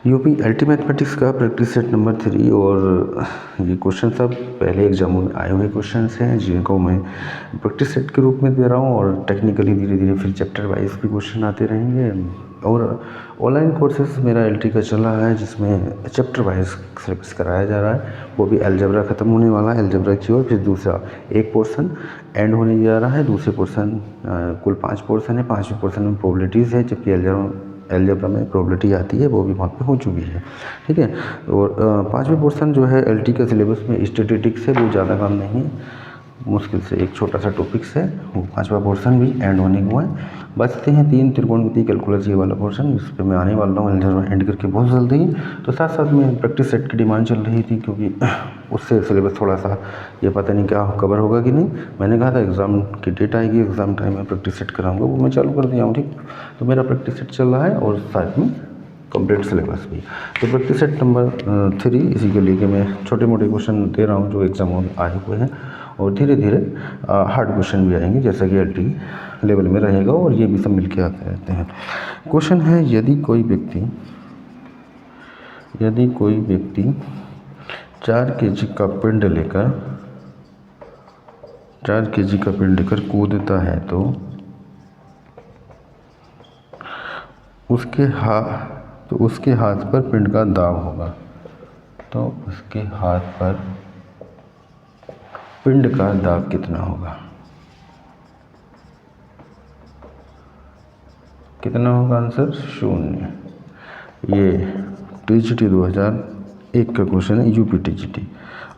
UP LT mathematics का practice set number 3। और ये क्वेश्चन सब पहले एग्जामों में आए हुए क्वेश्चन हैं जिनको मैं प्रैक्टिस सेट के रूप में दे रहा हूँ, और टेक्निकली धीरे धीरे फिर चैप्टर वाइज भी क्वेश्चन आते रहेंगे। और ऑनलाइन कोर्सेज मेरा एलटी का चल रहा है जिसमें चैप्टर वाइज सिलेबस कराया जा रहा है, वो भी अलजेब्रा ख़त्म होने वाला है, अलजेब्रा की ओर फिर दूसरा एक पोर्सन एंड होने जा रहा है। दूसरे पोर्सन कुल 5 पोर्सन है, 5वें पोर्सन में प्रोबेबिलिटीज़ है, जबकि अलजेब्रा में प्रोबेबिलिटी आती है वो भी वहाँ पे हो चुकी है। ठीक है। और 5वें पोर्सन जो है एलटी का सिलेबस में स्टैटिस्टिक्स है, वो ज़्यादा काम नहीं है, मुश्किल से एक छोटा सा टॉपिक्स है। वो 5वां पोर्सन भी एंड होने को है। बचते हैं 3 त्रिकोणमिति कैलकुलस ये वाला पोर्सन, इस पर मैं आने वाला हूँ अलजेब्रा एंड करके बहुत जल्दी ही। तो साथ साथ में प्रैक्टिस सेट की डिमांड चल रही थी, क्योंकि उससे सिलेबस थोड़ा सा ये पता नहीं क्या कवर होगा कि नहीं। मैंने कहा था एग्ज़ाम की डेट आएगी, एग्ज़ाम टाइम में प्रैक्टिस सेट कराऊंगा, वो मैं चालू कर दिया हूँ। ठीक, तो मेरा प्रैक्टिस सेट चल रहा है और साथ में कंप्लीट सिलेबस भी। तो प्रैक्टिस सेट नंबर 3 इसी के लिए कि मैं छोटे मोटे क्वेश्चन दे रहा हूँ जो एग्जामों में आए हुए हैं, और धीरे धीरे हार्ड क्वेश्चन भी आएंगे जैसा कि एलटी लेवल में रहेगा, और ये भी सब मिलके आते रहते हैं। क्वेश्चन है, यदि कोई व्यक्ति 4 केजी का पिंड लेकर कूदता है तो उसके हाथ पर पिंड का दाव होगा। तो उसके हाथ पर पिंड का दाव कितना होगा? कितना होगा? आंसर 0। ये टीजीटी 2001 का क्वेश्चन है, यूपी टीजीटी।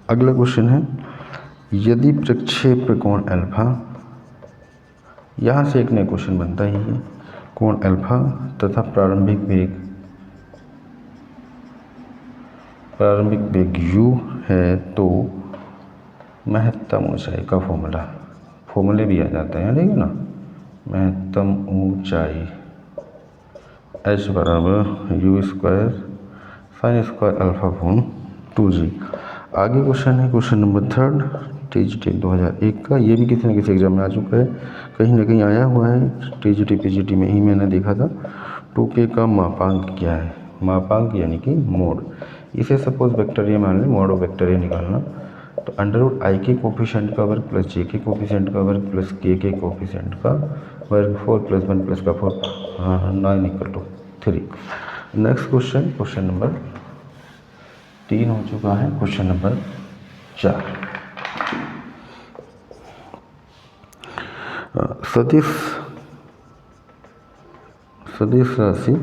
अगला क्वेश्चन है, यदि प्रक्षेप्य कोण अल्फा, यहाँ से एक नया क्वेश्चन बनता ही है, कोण अल्फा तथा प्रारंभिक वेग u है तो महत्तम ऊंचाई का फॉर्मूले भी आ जाते हैं, ठीक है ना। महत्तम ऊंचाई h बराबर u square sine square alpha upon 2g। आगे क्वेश्चन है क्वेश्चन नंबर 3 टीजीटी 2001 का। ये भी किसी न किसी एग्जाम में आ चुका है, कहीं ना कहीं आया हुआ है, टीजीटी पीजीटी में ही मैंने देखा था। 2k का मापांक क्या है? मापांक यानी कि मोड। इसे सपोज वेक्टर मान लें, मोड ऑफ वेक्टर निकालना, तो अंडर आई के कोफिशिएंट का वर्ग प्लस जे के कोफिशिएंट का वर्ग प्लस के कोफिशिएंट का वर्ग 4 + 1 + का 4 9 = 3। नेक्स्ट क्वेश्चन नंबर 3 हो चुका है। क्वेश्चन नंबर 4, सदिश राशि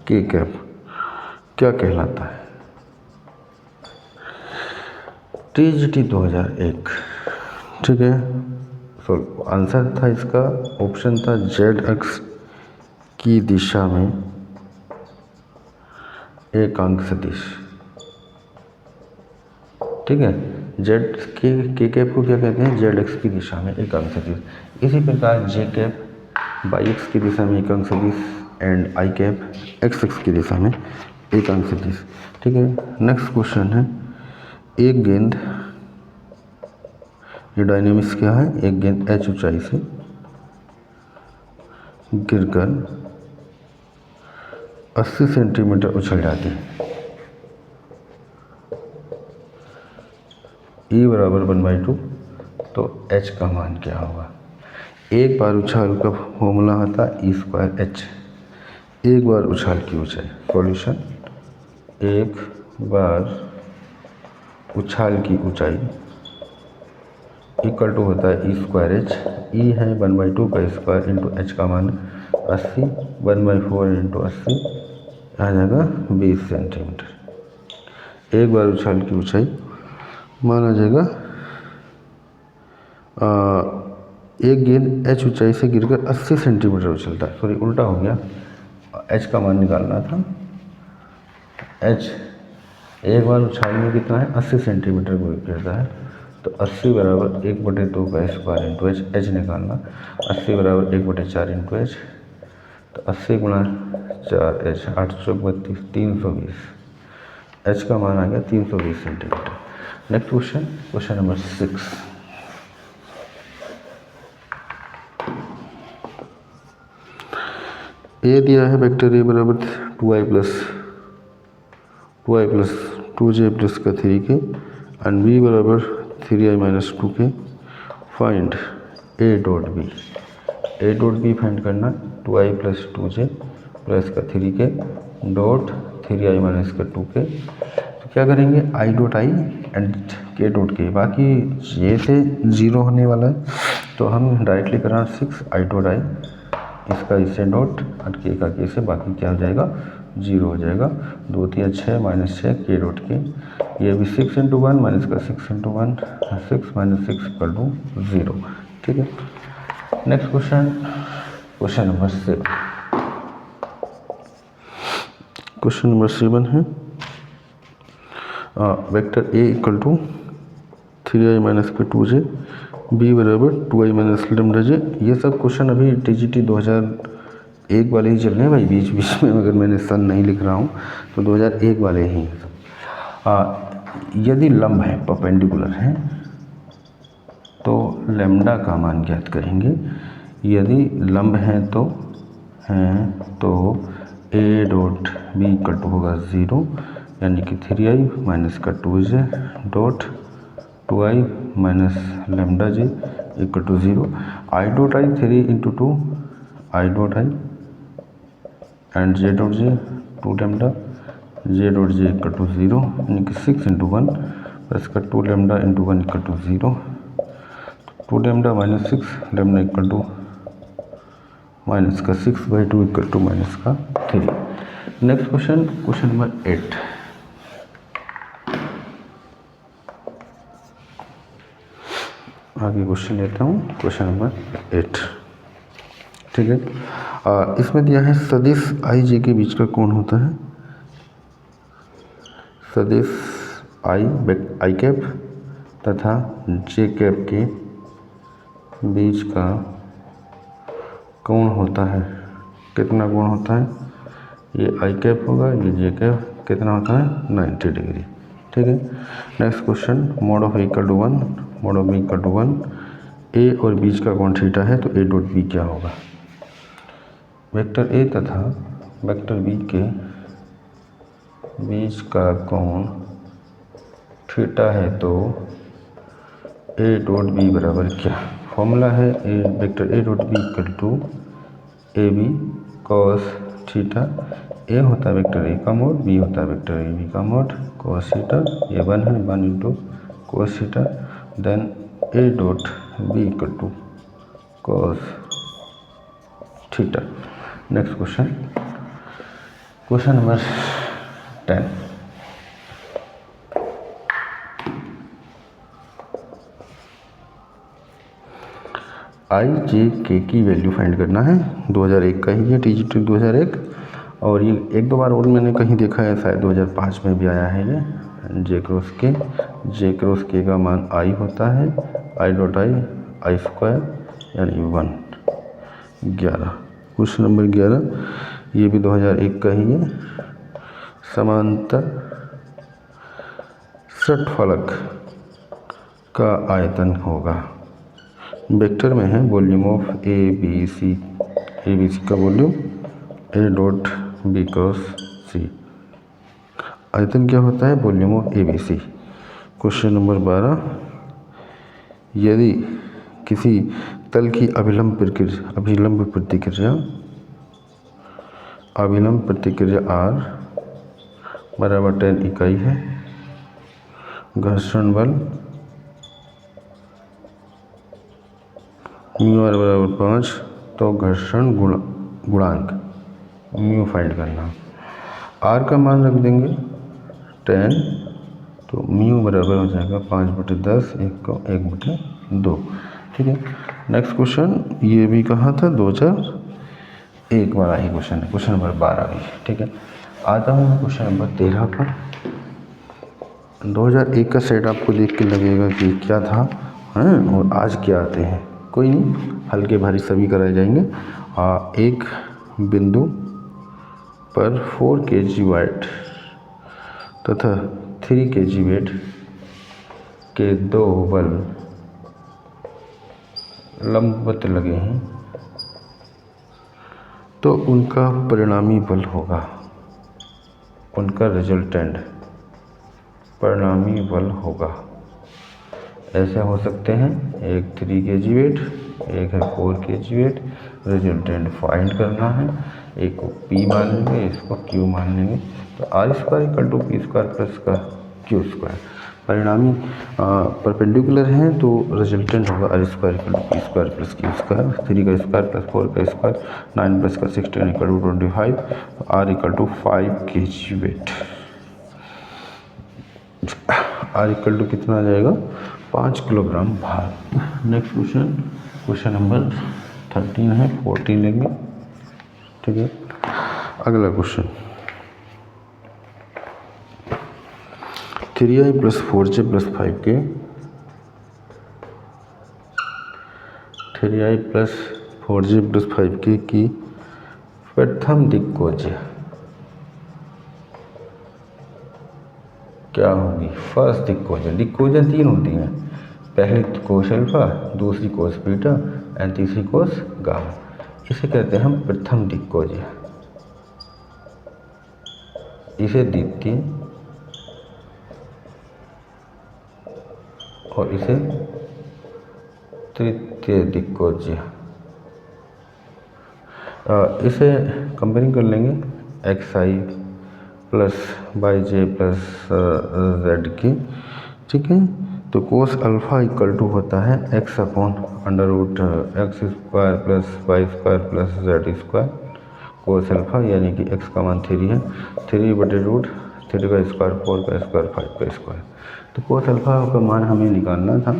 के कैप क्या कहलाता है? टीजीटी 2001। ठीक है। सो आंसर था इसका, ऑप्शन था z-अक्ष की दिशा में एकांक सदिश। ठीक है। जेड के कैप को क्या कहते हैं? z-अक्ष की दिशा में एकांक सदिश। इसी प्रकार जे कैप y-अक्ष की दिशा में एकांक सदिश एंड आई कैप x-अक्ष की दिशा में एकांक सदिश। ठीक है। नेक्स्ट क्वेश्चन है, एक गेंद, ये डायनेमिक्स क्या है, एक गेंद h ऊंचाई से गिरकर 80 सेंटीमीटर उछल जाती है। E बराबर 1/2, तो h का मान क्या होगा? एक बार उछाल का फॉर्मूला आता है E²h, एक बार उछाल की ऊंचाई। सॉल्यूशन, एक बार उछाल की ऊंचाई इक्वल टू होता है E²h। E है 1/2 का स्क्वायर इंटू h का मान 80, 1/4 इंटू 80 आ जाएगा 20 सेंटीमीटर। एक बार उछाल की ऊंचाई माना जाएगा, एक गेंद h ऊंचाई से गिरकर 80 सेंटीमीटर उछलता है, सॉरी उल्टा हो गया, h का मान निकालना था। h एक बार उछाल में कितना है? 80 सेंटीमीटर गिरता है, तो 80 बराबर 1/2 का स्क्वायर इंटू h निकालना। 80 बराबर 1/4 इंटू h, तो 80 गुणा 4h 8 × 32 320, h का मान आ गया 320 सेंटीमीटर। नेक्स्ट क्वेश्चन नंबर 6, ए दिया है वेक्टर ए बराबर 2i + 2i plus 2j plus का 3k एंड b बराबर 3i minus 2k। Find a dot b find करना 2i प्लस 2j प्लस का 3k डॉट 3i माइनस का 2k। तो क्या करेंगे i dot i and k dot k, बाकी ये से 0 होने वाला है तो हम डायरेक्टली करना 6 i डॉट आई, इसका इससे डॉट और k का k से, बाकी क्या हो जाएगा 0 हो जाएगा। 2 3 6 माइनस 6 k डॉट k, ये भी 6 इंटू 1 माइनस का 6 इंटू 1 6 माइनस 6 इक्वल टू 0। ठीक है, next question number 7। Question number 7 है vector a equal to 3i minus का 2j, b बराबर 2i माइनस लैम्डा j। ये सब क्वेश्चन अभी TGT 2001 वाले ही चल रहे हैं भाई, बीच बीच में अगर मैंने सन नहीं लिख रहा हूँ तो 2001 वाले ही यदि लंब है परपेंडिकुलर है तो लैम्डा का मान ज्ञात करेंगे। यदि लंब है तो a dot B equal to होगा 0, यानी कि 3i माइनस का 2j dot 2i minus lambda j equal to 0। i dot i 3 into 2 i dot i and j dot j 2 lambda j dot j equal to 0, यानी कि 6 into 1 plus का 2 lambda into 1 equal to 0। 2 lambda minus 6 lambda equal to minus का 6/2 equal to minus का 3। Next question number 8। आगे question लेता हूँ, question number 8। ठीक है, इसमें दिया है सदिश आई जे के बीच का कोण होता है। सदिश आई कैप तथा जे कैप के बीच का कोण होता है। कितना कोण होता है, ये आई कैप होगा, ये जे कैप, कितना होता है 90 डिग्री। ठीक है, next question mod of equal to 1 mod of b equal to 1, a और बीच का कोण थीटा है तो ए डॉट बी क्या होगा। वेक्टर ए तथा वेक्टर बी के बीच का कोण थीटा है तो ए डॉट बी बराबर क्या। फॉर्मूला है vector A dot B equal to A B cos theta. A होता है वेक्टर ए का मोड, बी होता है वेक्टर ए बी का मोड, कॉस थीटा ये 1 है, 1 into cos theta, then A dot B equal to cos theta. Next question number 10। I J K की वैल्यू फाइंड करना है। 2001 का ही है, TGT 2001, और ये एक दो बार और मैंने कहीं देखा है, शायद 2005 में भी आया है ये। जे क्रॉस के का मान आई होता है, आई डॉट आई स्क्वायर यानी 11। क्वेश्चन नंबर 11, ये भी 2001 का ही है। समांतर षटफलक का आयतन होगा। वेक्टर में है volume of A B C का volume A dot B cross C. आयतन क्या होता है, volume of A B C. Question number 12, यदि किसी तल की अभिलंब प्रतिक्रिया R बराबर 10 इकाई है, घर्षण बल म्यू आर बराबर 5, तो घर्षण गुणांक म्यू फाइंड करना। आर का मान रख देंगे 10, तो म्यू बराबर हो जाएगा 5/10, 1/2। ठीक है, नेक्स्ट क्वेश्चन ये भी कहा था 2001 वाला ही क्वेश्चन है, क्वेश्चन नंबर 12 भी। ठीक है, आता हूँ क्वेश्चन नंबर 13 पर। 2001 का सेट आपको देख के लगेगा कि क्या था और आज क्या आते हैं, कोई नहीं, हल्के भारी सभी कराए जाएंगे। एक बिंदु पर 4 kg वेट तथा 3 kg वेट के दो बल लंबवत लगे हैं तो उनका परिणामी बल होगा, उनका रिजल्टेंट परिणामी बल होगा। ऐसे हो सकते हैं, एक 3 kg वेट, एक है 4 kg वेट। रिजल्टेंट फाइंड करना है, एक को P मान लेंगे, इसको Q मान लेंगे। तो R square equal to P square plus का Q स्क्वायर। परिणामी परपेंडिकुलर हैं तो रिजल्टेंट होगा R square equal to P square plus Q square. 3 का स्क्वायर प्लस 4 का स्क्वायर, 9 प्लस का 16 equal to 25। R equal to 5 kg weight. R equal to कितना आ जाएगा, 5 किलोग्राम भार। नेक्स्ट क्वेश्चन नंबर 13 है, 14 लेंगे, ठीक है। अगला question 3i plus 4j plus 5k, 3i plus 4j plus 5k की प्रथम दिक्कोज्य क्या होगी। फर्स्ट दिक्कोज्य 3 होती हैं, पहली कोस अल्फा, दूसरी कोस बीटा एंड तीसरी कोस गामा। इसे कहते हैं हम प्रथम दिक्कोज्य, इसे द्वितीय और इसे तृतीय दिक्कोज्य। इसे कंपेयरिंग कर लेंगे xi plus yj plus z की, ठीक है। तो कोस अल्फा इक्वल टू होता है x upon under root x square plus y square plus z square. Cos alpha यानी कि x का मान 3 है, 3 बटे रूट 3 का स्क्वायर 4 का स्क्वायर 5 का स्क्वायर। तो कोस अल्फा का मान हमें निकालना था,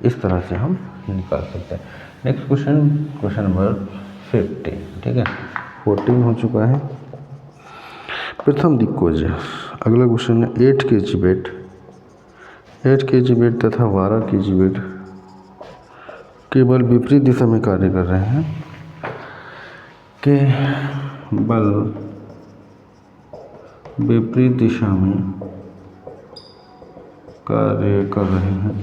इस तरह से हम निकाल सकते हैं। नेक्स्ट क्वेश्चन नंबर 15, ठीक है। 14 हो चुका है। प्रथम दिक्कोज्य। अगला क्वेश्चन है 8 kg वेट, 8 kg वेट तथा 12 kg वेट केवल विपरीत दिशा में कार्य कर रहे हैं, के बल विपरीत दिशा में कार्य कर रहे हैं,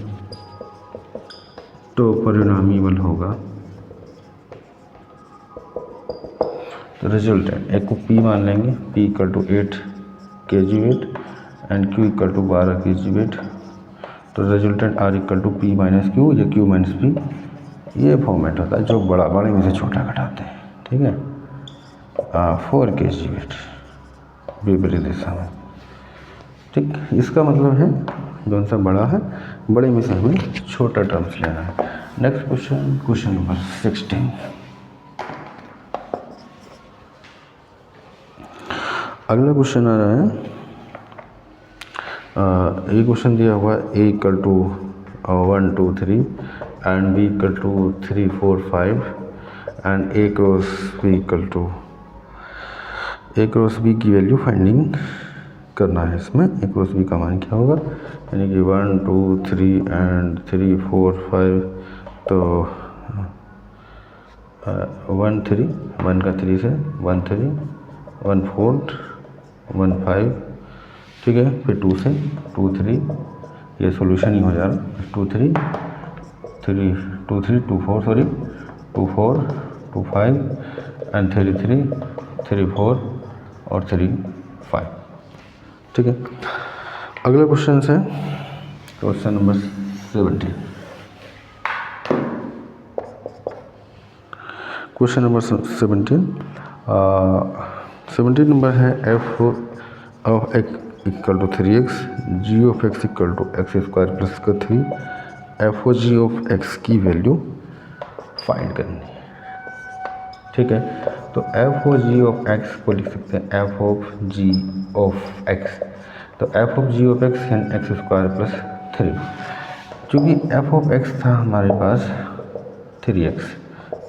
तो परिणामी बल होगा। तो रिजल्टेंट, एक को P मान लेंगे, P equal to 8 kg weight and Q equal to 12 kg weight. तो resultant R equal to P minus Q या Q माइनस P, ये फॉर्मेट होता है जो बड़े में से छोटा घटाते हैं, ठीक है। 4 kg वेट विपरीत दिशा में, ठीक। इसका मतलब है कौन सा बड़ा है, बड़े में से हमें छोटा टर्म्स लेना है। Next question number 16। अगला क्वेश्चन आ रहा है, ये क्वेश्चन दिया हुआ है a equal to 1 2 3 and b equal to 3 4 5 and a cross b equal to a cross b की वैल्यू फाइंडिंग करना है। इसमें a क्रॉस b का मान क्या होगा, यानी कि 1 2 3 एंड 3 4 5। तो 1 3, 1 का 3 से 1 3 1 4 1 5, ठीक है। फिर 2 से 2 3, ये सॉल्यूशन ही हो जा रहा है। 2 3 2 4 सॉरी 2 4 2 5 एंड 3 3 3 4 और 3 5, ठीक है। अगला क्वेश्चन है question number 17। Question number 17 number है f of x equal to 3x, g of x equal to x square plus का 3, f o g of x की वैल्यू फाइंड करनी है, ठीक है। तो f o g of x को लिख सकते हैं f of g of x। तो f of g of x यानी एक्स स्क्वायर प्लस 3। चूँकि एफ ऑफ x था हमारे पास 3x,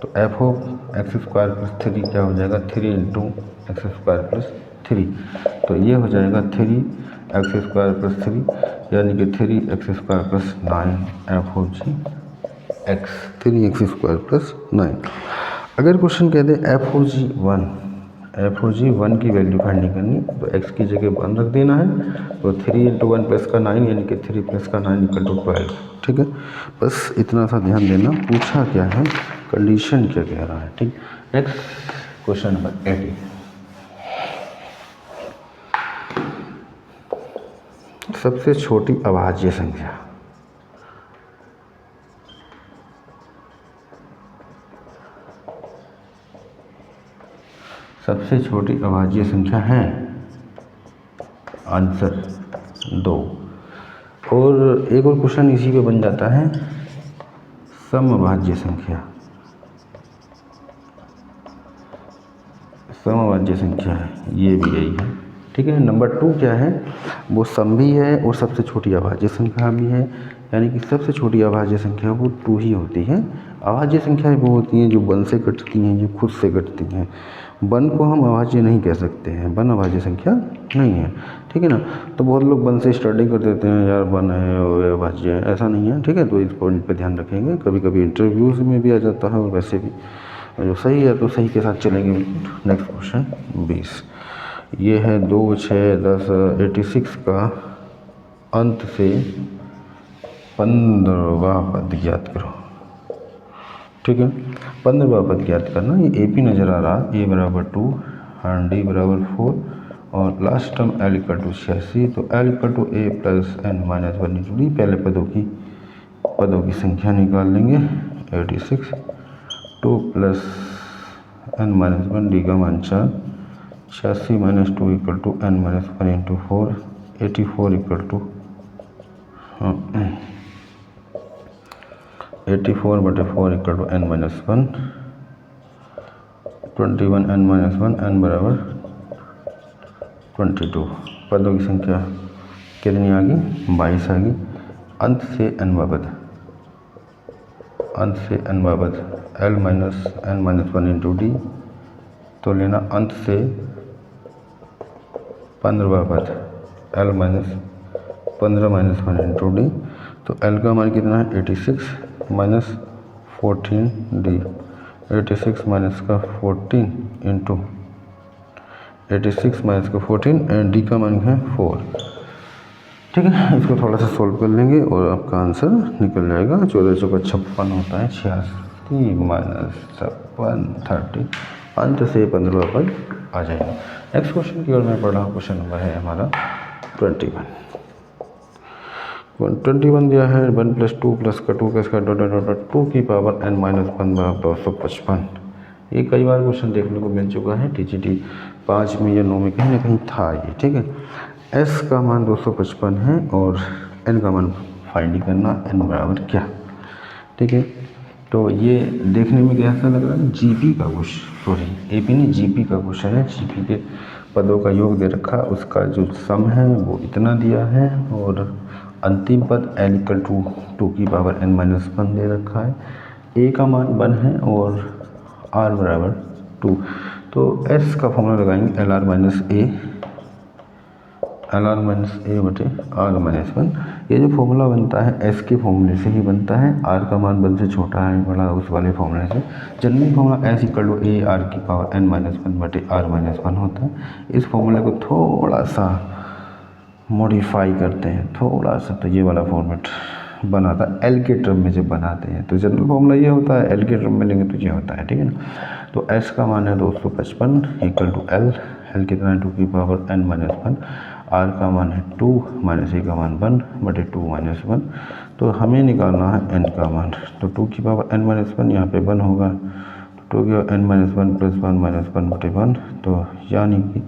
तो f of x square plus 3 क्या हो जाएगा, 3 इंटू एक्स स्क्वायर प्लस 3। तो ये हो जाएगा 3 एक्स स्क्वायर प्लस 3 यानी कि 3 x square plus 9 f of g x, 3 x square plus 9। अगर क्वेश्चन कह दे एफ ओ जी 1 की वैल्यू फाइंड करनी, तो x की जगह 1 रख देना है। तो 3 इंटू 1 प्लस का 9 यानी कि 3 प्लस का 9 इक्वल टू 12, ठीक है। बस इतना सा ध्यान देना, पूछा क्या है, कंडीशन क्या कह रहा है, ठीक। Next question number 18। सबसे छोटी अभाज्य संख्या, सबसे छोटी अभाज्य संख्या है आंसर 2। और एक और क्वेश्चन इसी पे बन जाता है, समअभाज्य संख्या, समअभाज्य संख्या है, ये भी यही है। ठीक है, नंबर 2 क्या है, वो सम भी है और सबसे छोटी अभाज्य संख्या भी है, यानी कि सबसे छोटी अभाज्य संख्या वो 2 ही होती है। अभाज्य संख्याएं वो होती हैं जो 1 से कटती हैं, जो खुद से कटती हैं। 1 को हम अभाज्य नहीं कह सकते हैं, 1 अभाज्य संख्या नहीं है। ठीक है ना, तो बहुत लोग 1 से स्टार्टिंग कर देते हैं, यार 1 है और अभाज्य है, ऐसा नहीं है। ठीक है, तो इस पॉइंट पे ध्यान रखेंगे, कभी कभी इंटरव्यूज़ में भी आ जाता है और वैसे भी जो सही है तो सही के साथ चलेंगे। नेक्स्ट क्वेश्चन 20, ये है 2, 6, 10, 86 का अंत से 15वां पद ज्ञात करो। ठीक है, 15वां पद ज्ञात करना। ये ए पी नज़र आ रहा, ए बराबर 2 और डी बराबर 4 और last term l equal to 86, तो l equal to a plus n minus 1 into d. पहले पदों की संख्या निकाल लेंगे। 86 2 प्लस एन माइनस 1, डी का मान 4, 86 minus 2 equal to n minus 1 into 4, 84 equal to 84/4 equal to n minus 1, 21 n minus 1, n बराबर 22। पदों की संख्या कितनी आ गई, 22 आ गई। अंत से एन बाबत, अंत से एन बाबत l minus n minus 1 into d, तो लेना अंत से 15वां पद l minus 15 minus 1 into d, तो एल का मान कितना है 86 माइनस 14 डी, 86 माइनस का 14 इंटू 86 माइनस का 14 एंड डी का मान है 4। ठीक है, इसको थोड़ा सा सोल्व कर लेंगे और आपका आंसर निकल जाएगा। 14 चौका 56 होता है, 86 माइनस 56 30, अंत से 15वां पद आ जाएगा। नेक्स्ट क्वेश्चन की ओर मैं पढ़ रहा हूँ। क्वेश्चन नंबर है हमारा 21। 21 दिया है 1 + 2 + का 2 का स्क्वायर 2 की पावर n माइनस 1 / 255। ये कई बार क्वेश्चन देखने को मिल चुका है, TGT 5 में या 9 में कहीं ना कहीं था ये। ठीक है, s का मान 255 है और n का मान फाइंड करना, n बराबर क्या। ठीक है, तो ये देखने में कैसा लग रहा है, जीपी का क्वेश्चन, सॉरी एपी नहीं जीपी का क्वेश्चन है। जीपी के पदों का योग दे रखा, उसका जो सम है वो इतना दिया है और अंतिम पद l इक्वल टू 2 की पावर n माइनस 1 दे रखा है। a का मान 1 है और r बराबर 2, तो s का फॉर्मूला लगाएंगे एल आर माइनस ए बटे आर माइनस 1। ये जो फॉर्मूला बनता है s के फॉर्मूले से ही बनता है, r का मान 1 से छोटा है बड़ा, उस वाले फॉर्मूले से। General formula s equal to a r की पावर n माइनस 1 बटे आर माइनस 1 होता है। इस फॉर्मूले को थोड़ा सा मॉडिफाई करते हैं, थोड़ा सा, तो ये वाला फॉर्मेट बनाता है एल के टर्म में जब बनाते हैं। तो जनरल फॉर्मूला ये होता है, एल के टर्म में लेंगे तो ये होता है। ठीक है ना, तो s का मान है 255 इक्वल टू एल कितना है 2 की पावर n माइनस 1, r का मान है 2 माइनस ए का मान 1 बटे 2 माइनस 1। तो हमें निकालना है n का मान, तो 2 की पावर n माइनस 1 यहाँ पे 1 होगा, तो 2 की power n minus 1 plus 1 minus 1 बटे 1, तो यानी कि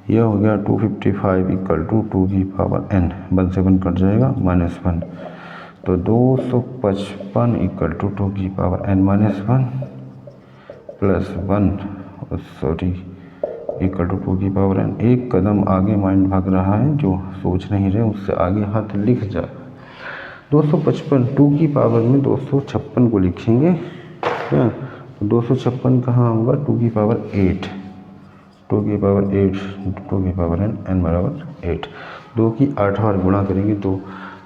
यह हो गया 255 इक्वल टू 2 की पावर n, 1 से 1 कट जाएगा माइनस 1, तो 255 इक्वल टू 2 की power n minus 1 plus 1 sorry equal to 2 की पावर n। एक कदम आगे माइंड भाग रहा है, जो सोच नहीं रहे उससे आगे हाथ लिख जा। 255 2 की पावर में 256 को लिखेंगे, क्या 256 कहाँ होगा 2 की पावर 8, 2 की पावर 8, 2 की पावर n बराबर 8, 2 की 8 बार गुणा करेंगे तो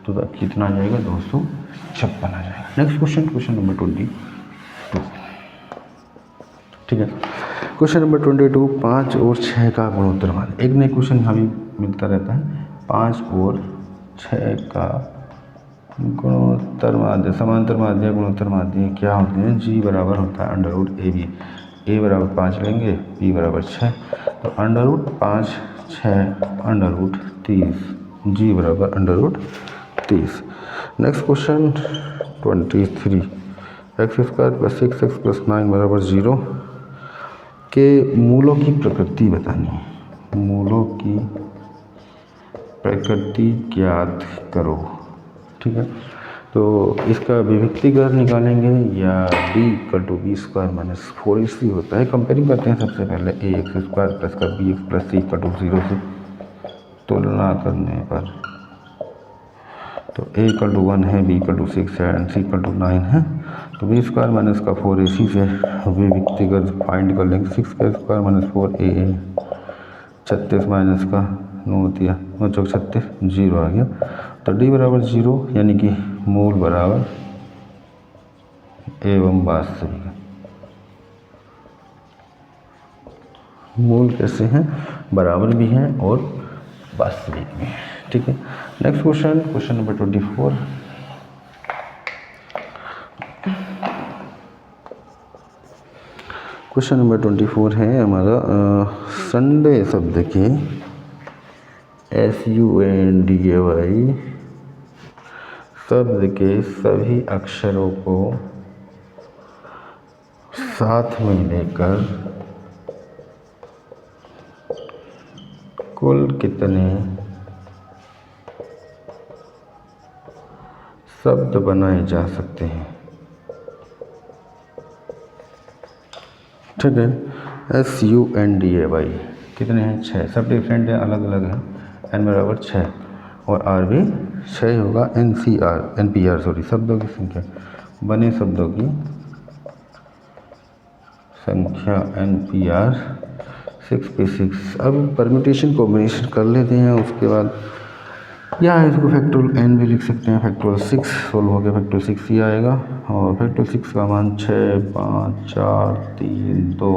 कितना आ जाएगा 256 आ जाएगा। Next question, question number 22। ठीक है, क्वेश्चन नंबर 22, 5 और 6 का गुणोत्तर मान। एक नए क्वेश्चन यहाँ भी मिलता रहता है, 5 और 6 का गुणोत्तर माध्य, समांतर माध्य, गुणोत्तर माध्य क्या होते हैं। जी बराबर होता है अंडर रूट ए बी, ए बराबर 5 लेंगे, बी बराबर 6, तो अंडर रूट 5 6 अंडर रूट 30 जी बराबर √30। नेक्स्ट क्वेश्चन 23, x² + 6x + 9 बराबर 0 के मूलों की प्रकृति बतानी है। मूलों की प्रकृति ज्ञात करो। ठीक है, तो इसका विभक्तिकर निकालेंगे या b = b² - 4ac होता है। कंपेयरिंग करते हैं सबसे पहले ax² + का bx + c = 0 से तुलना करने पर, तो a = 1 है, b = 6 है एंड c = 9 है। तो b² - का 4ac से विभक्तिकर फाइंड कर लेंगे। 6² - 4a 36 - का 9 दिया 9 चौक 36 0 आ गया। तो d बराबर 0 यानी कि मूल बराबर एवं वास्तविक। मूल कैसे हैं, बराबर भी हैं और वास्तविक भी हैं। ठीक है, next question number 24। Question number 24 है हमारा संडे शब्द के SUNDAY शब्द के सभी अक्षरों को साथ में लेकर कुल कितने शब्द बनाए जा सकते हैं। ठीक है, SUNDAY कितने हैं, 6। सब डिफरेंट है, अलग अलग है। n बराबर 6 और r भी 6 होगा। NPR शब्दों की संख्या, बने शब्दों की संख्या NPR 6p6। अब परम्यूटेशन कॉम्बिनेशन कर लेते हैं, उसके बाद या इसको फैक्टोरियल n भी लिख सकते हैं। फैक्टोरियल 6 सोल्व हो गया, फैक्टोरियल 6 ही आएगा और फैक्टोरियल 6 का मान 6 5 4 3 2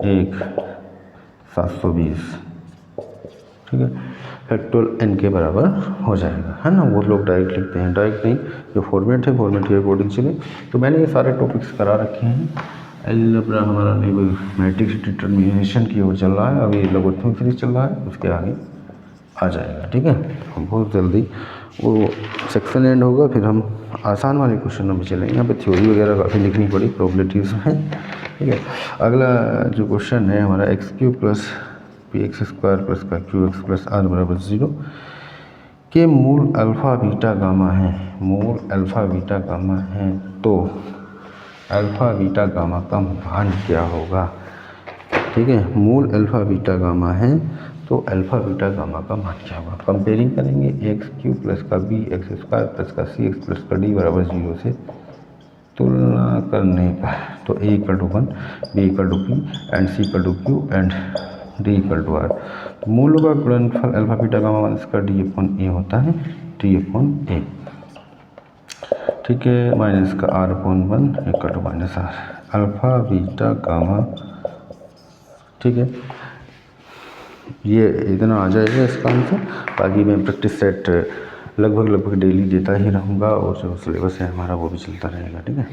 1 720। ठीक है, फैक्टोरियल n के बराबर हो जाएगा, है ना। वो लोग डायरेक्ट लिखते हैं, डायरेक्ट नहीं, जो फॉर्मेट है फॉर्मेट के अकॉर्डिंग चले। तो मैंने ये सारे टॉपिक्स करा रखे हैं। अलजेब्रा हमारा मैट्रिक्स डिटर्मिनेशन की ओर चल रहा है, अभी लॉगरिथमिक सीरीज चल रहा है, उसके आगे आ जाएगा। ठीक है, बहुत जल्दी वो सेक्शन एंड होगा, फिर हम आसान वाले क्वेश्चनों में चलेंगे। यहाँ पे थ्योरी वगैरह काफ़ी लिखनी पड़ी, प्रोबेबिलिटीज़ हैं। ठीक है, अगला जो क्वेश्चन है हमारा x³ + px² + का qx + r बराबर 0 के मूल अल्फ़ा बीटा गामा है। मूल अल्फ़ा बीटा गामा है, तो अल्फ़ा बीटा गामा का मान क्या होगा। ठीक है, मूल अल्फ़ा बीटा गामा है, तो अल्फ़ा बीटा गामा का मान क्या होगा। कंपेयरिंग करेंगे x³ + का bx² + का cx + का d बराबर 0 से तुलना करने पर, तो a = 1 b = p and c = q and d = r। तो मूलों का गुणनफल अल्फ़ा बीटा गामा मान इसका d/a होता है, d/a। ठीक है, माइनस का r/1 = -r alpha beta gamma. ठीक है, ये इतना आ जाएगा इसका आंसर। बाकी मैं प्रैक्टिस सेट लगभग डेली देता ही रहूँगा और जो सिलेबस है हमारा वो भी चलता रहेगा। ठीक है।